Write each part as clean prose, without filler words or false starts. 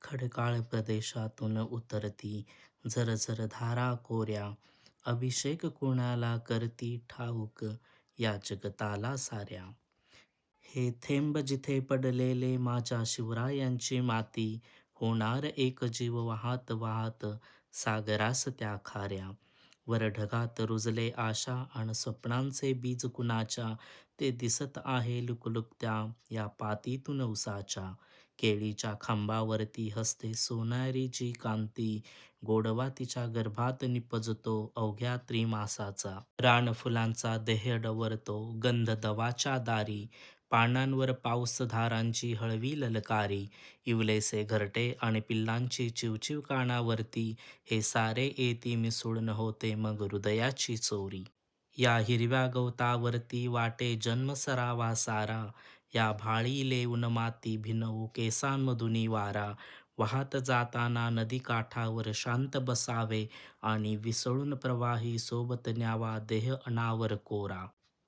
खडकाळ प्रदेशातून उतरती झरझर धारा कोऱ्या. अभिषेक कुणाला करती ठाऊक या जगताला साऱ्या. हे थेंब जिथे पडलेले माझ्या शिवरायांची माती, होणार एक जीव वाहत वाहत सागरास त्या खाऱ्या. वर ढगात रुजले आशा अन स्वप्नांचे बीज कुणाच्या, ते दिसत आहे लुकलुकत्या या पातीतून उसाच्या. केळीच्या खांबावरती हसते सोनारीची कांती, गोडवा तिच्या गर्भात निपजतो अवघ्या त्रिमासाचा. रानफुलांचा देह डवरतो गंध दवाच्या दारी, पानांवर पाऊसधारांची हळवी ललकारी. इवलेसे घरटे आणि पिल्लांची चिवचिव कानावरती, हे सारे येती मिसळून होते मग हृदयाची चोरी. या हिरव्या गवतावरती वाटे जन्म सरावा सारा, या भाळी लेऊन माती भिनवू केसांमधुनी वारा. वाहत जाताना नदी काठावर शांत बसावे आणि विसळून प्रवाही सोबत न्यावा देह अनावर कोरा.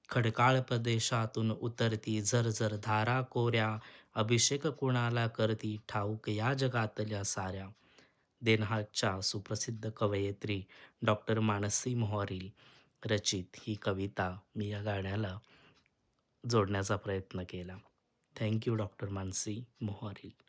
खडकाळ प्रदेशातून उतरती झरझर धारा कोऱ्या. अभिषेक कुणाला करती ठाऊक या जगातल्या साऱ्या. देनहागच्या सुप्रसिद्ध कवयित्री डॉक्टर मानसी मोहरील रचित ही कविता मी या गाण्याला जोडण्याचा प्रयत्न केला. Thank you doctor Mansi मोहरील.